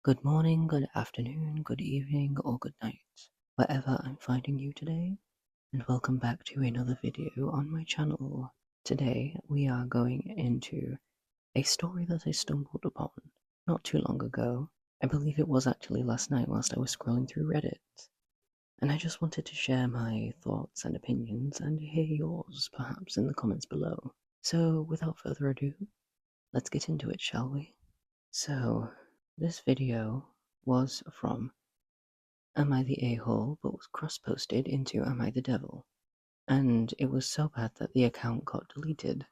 Good morning, good afternoon, good evening, or good night, wherever I'm finding you today, and welcome back to another video on my channel. Today we are going into a story that I stumbled upon not too long ago. I believe it was actually last night whilst I was scrolling through Reddit, and I just wanted to share my thoughts and opinions and hear yours perhaps in the comments below. So without further ado, let's get into it, shall we? So, this video was from Am I the A-hole, but was cross-posted into Am I the Devil? And it was so bad that the account got deleted.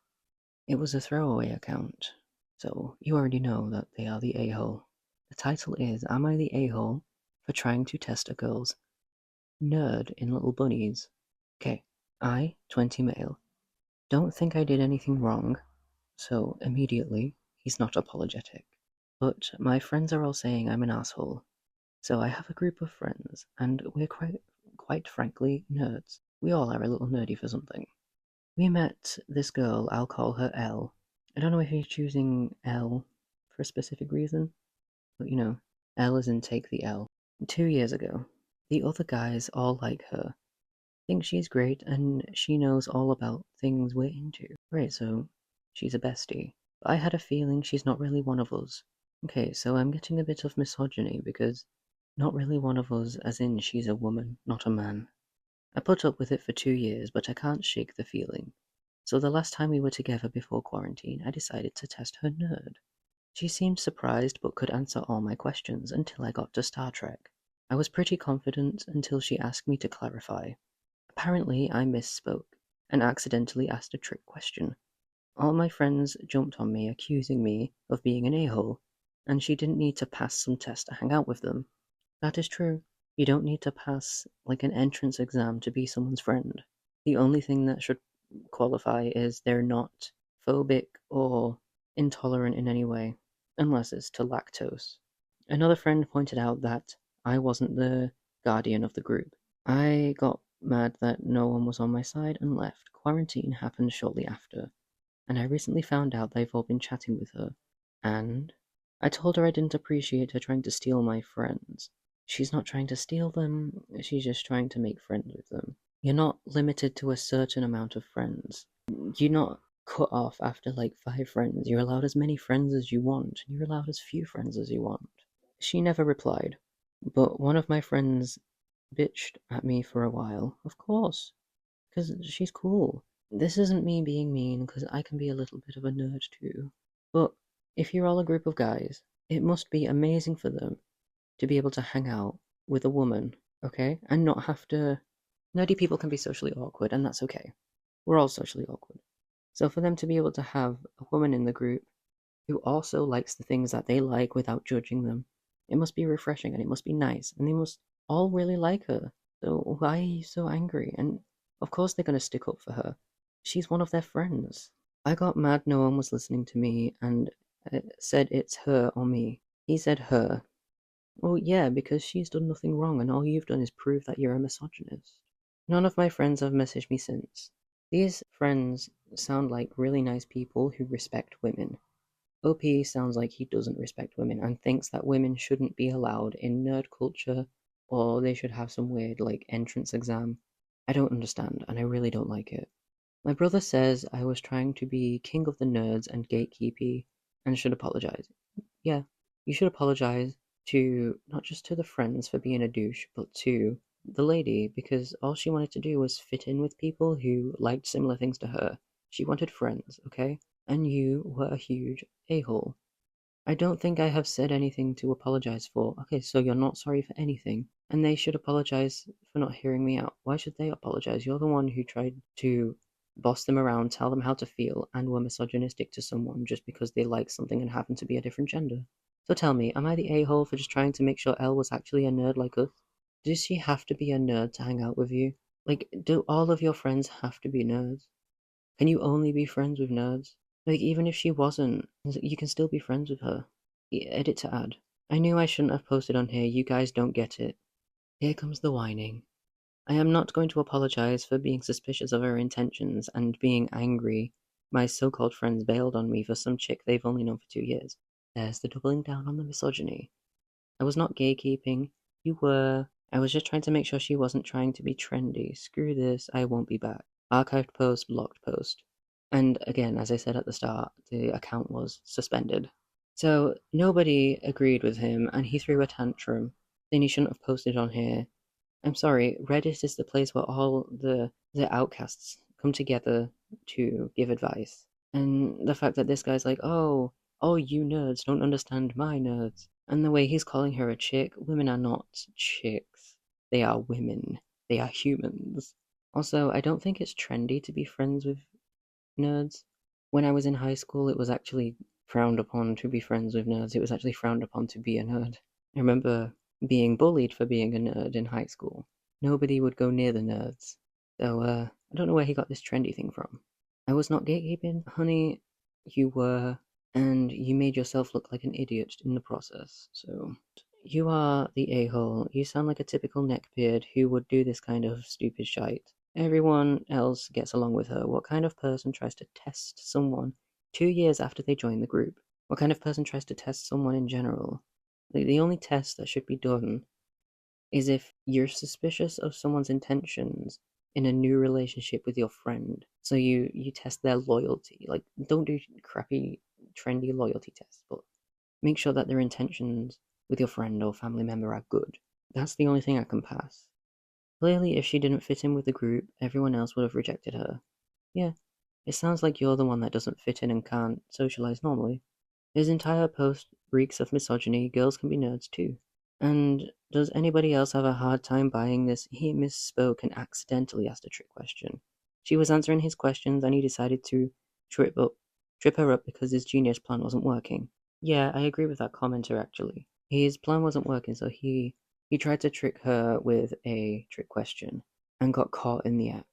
It was a throwaway account, so you already know that they are the a-hole. The title is Am I the a-hole for trying to test a girl's nerd in Little Bunnies? Okay, I, 20 male, don't think I did anything wrong, so immediately he's not apologetic. But my friends are all saying I'm an asshole, so I have a group of friends, and we're quite frankly nerds. We all are a little nerdy for something. We met this girl, I'll call her L. I don't know if you're choosing L for a specific reason, but L is in take the L. 2 years ago, the other guys all like her, think she's great, and she knows all about things we're into. Right, so she's a bestie. But I had a feeling she's not really one of us. Okay, so I'm getting a bit of misogyny because not really one of us, as in she's a woman, not a man. I put up with it for 2 years, but I can't shake the feeling. So the last time we were together before quarantine, I decided to test her nerd. She seemed surprised but could answer all my questions until I got to Star Trek. I was pretty confident until she asked me to clarify. Apparently, I misspoke and accidentally asked a trick question. All my friends jumped on me, accusing me of being an a-hole, and she didn't need to pass some test to hang out with them. That is true. You don't need to pass like an entrance exam to be someone's friend. The only thing that should qualify is they're not phobic or intolerant in any way, unless it's to lactose. Another friend pointed out that I wasn't the guardian of the group. I got mad that no one was on my side and left. Quarantine happened shortly after, and I recently found out they've all been chatting with her. And I told her I didn't appreciate her trying to steal my friends. She's not trying to steal them, she's just trying to make friends with them. You're not limited to a certain amount of friends. You're not cut off after like 5 friends. You're allowed as many friends as you want, and you're allowed as few friends as you want. She never replied, but one of my friends bitched at me for a while. Of course, because she's cool. This isn't me being mean, because I can be a little bit of a nerd too. But if you're all a group of guys, it must be amazing for them to be able to hang out with a woman, okay? And not have to. Nerdy people can be socially awkward, and that's okay. We're all socially awkward. So for them to be able to have a woman in the group who also likes the things that they like without judging them, it must be refreshing and it must be nice, and they must all really like her. So why are you so angry? And of course they're going to stick up for her. She's one of their friends. I got mad no one was listening to me and said it's her or me. He said her. Well, yeah, because she's done nothing wrong, and all you've done is prove that you're a misogynist. None of my friends have messaged me since. These friends sound like really nice people who respect women. OP sounds like he doesn't respect women and thinks that women shouldn't be allowed in nerd culture or they should have some weird, like, entrance exam. I don't understand, and I really don't like it. My brother says I was trying to be king of the nerds and gatekeepy and should apologize. Yeah, you should apologize to not just to the friends for being a douche, but to the lady because all she wanted to do was fit in with people who liked similar things to her. She wanted friends, okay? And you were a huge a-hole. I don't think I have said anything to apologize for. Okay, so you're not sorry for anything, and they should apologize for not hearing me out. Why should they apologize? You're the one who tried to boss them around, tell them how to feel, and were misogynistic to someone just because they like something and happen to be a different gender. So tell me, am I the a-hole for just trying to make sure Elle was actually a nerd like us? Does she have to be a nerd to hang out with you? Like, do all of your friends have to be nerds? Can you only be friends with nerds? Like, even if she wasn't, you can still be friends with her. Edit to add. I knew I shouldn't have posted on here, you guys don't get it. Here comes the whining. I am not going to apologize for being suspicious of her intentions and being angry my so-called friends bailed on me for some chick they've only known for 2 years. There's the doubling down on the misogyny. I was not gatekeeping. You were. I was just trying to make sure she wasn't trying to be trendy. Screw this, I won't be back. Archived post, blocked post. And again, as I said at the start, the account was suspended. So nobody agreed with him, and he threw a tantrum, saying he shouldn't have posted on here. I'm sorry, Reddit is the place where all the outcasts come together to give advice. And the fact that this guy's like, oh, you nerds don't understand my nerds. And the way he's calling her a chick, women are not chicks. They are women. They are humans. Also, I don't think it's trendy to be friends with nerds. When I was in high school, it was actually frowned upon to be friends with nerds. It was actually frowned upon to be a nerd. I remember being bullied for being a nerd in high school. Nobody would go near the nerds. So, I don't know where he got this trendy thing from. I was not gatekeeping, honey. You were, and you made yourself look like an idiot in the process. So, you are the a-hole. You sound like a typical neckbeard who would do this kind of stupid shite. Everyone else gets along with her. What kind of person tries to test someone 2 years after they join the group? What kind of person tries to test someone in general? The only test that should be done is if you're suspicious of someone's intentions in a new relationship with your friend. So you test their loyalty. Like, don't do crappy, trendy loyalty tests, but make sure that their intentions with your friend or family member are good. That's the only thing I can pass. Clearly, if she didn't fit in with the group, everyone else would have rejected her. Yeah, it sounds like you're the one that doesn't fit in and can't socialize normally. His entire post reeks of misogyny. Girls can be nerds too. And does anybody else have a hard time buying this? He misspoke and accidentally asked a trick question. She was answering his questions and he decided to trip her up because his genius plan wasn't working. Yeah, I agree with that commenter actually. His plan wasn't working, so he tried to trick her with a trick question and got caught in the act.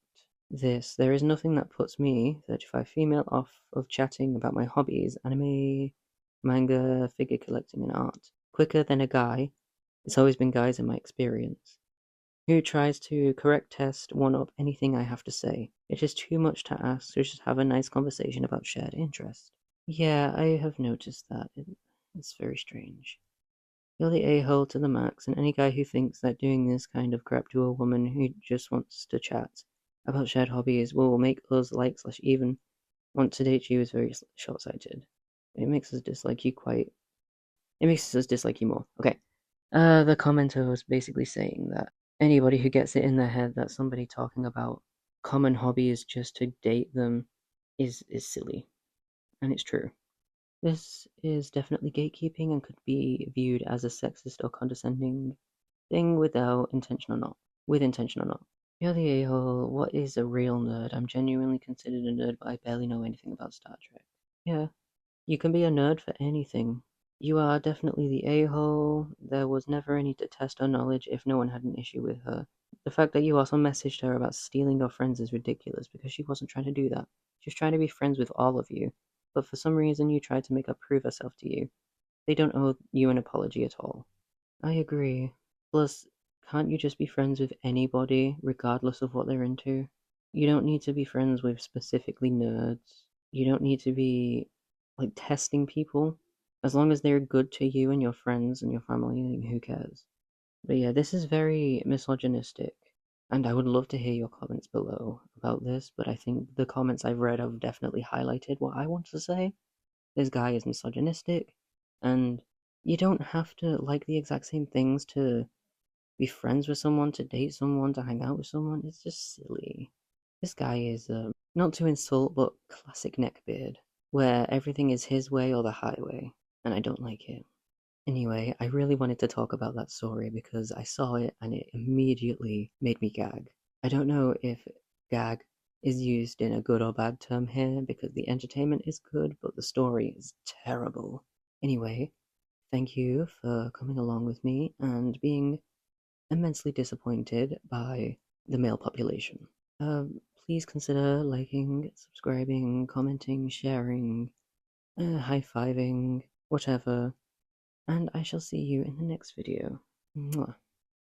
There is nothing that puts me, 35 female, off of chatting about my hobbies, anime, manga, figure collecting, and art, quicker than a guy. It's always been guys in my experience, who tries to correct test one up anything I have to say. It is too much to ask to just have a nice conversation about shared interest. Yeah, I have noticed that. It's very strange. You're the a-hole to the max, and any guy who thinks that doing this kind of crap to a woman who just wants to chat about shared hobbies will make us like/even want to date you is very short-sighted. It makes us dislike you quite. It makes us dislike you more. Okay. The commenter was basically saying that anybody who gets it in their head that somebody talking about common hobbies just to date them is silly, and it's true. This is definitely gatekeeping and could be viewed as a sexist or condescending thing without intention or not. With intention or not. You're the a-hole. What is a real nerd? I'm genuinely considered a nerd, but I barely know anything about Star Trek. Yeah, you can be a nerd for anything. You are definitely the a-hole. There was never any to test her knowledge if no one had an issue with her. The fact that you also messaged her about stealing your friends is ridiculous because she wasn't trying to do that. She was trying to be friends with all of you, but for some reason you tried to make her prove herself to you. They don't owe you an apology at all. I agree. Plus, can't you just be friends with anybody, regardless of what they're into? You don't need to be friends with specifically nerds. You don't need to be, like, testing people. As long as they're good to you and your friends and your family, who cares? But yeah, this is very misogynistic. And I would love to hear your comments below about this, but I think the comments I've read have definitely highlighted what I want to say. This guy is misogynistic, and you don't have to like the exact same things to be friends with someone, to date someone, to hang out with someone. It's just silly. This guy is, not to insult, but classic neckbeard, where everything is his way or the highway, and I don't like it. Anyway, I really wanted to talk about that story because I saw it and it immediately made me gag. I don't know if gag is used in a good or bad term here because the entertainment is good, but the story is terrible. Anyway, thank you for coming along with me and being immensely disappointed by the male population. Please consider liking, subscribing, commenting, sharing, high-fiving, whatever, and I shall see you in the next video. Mwah.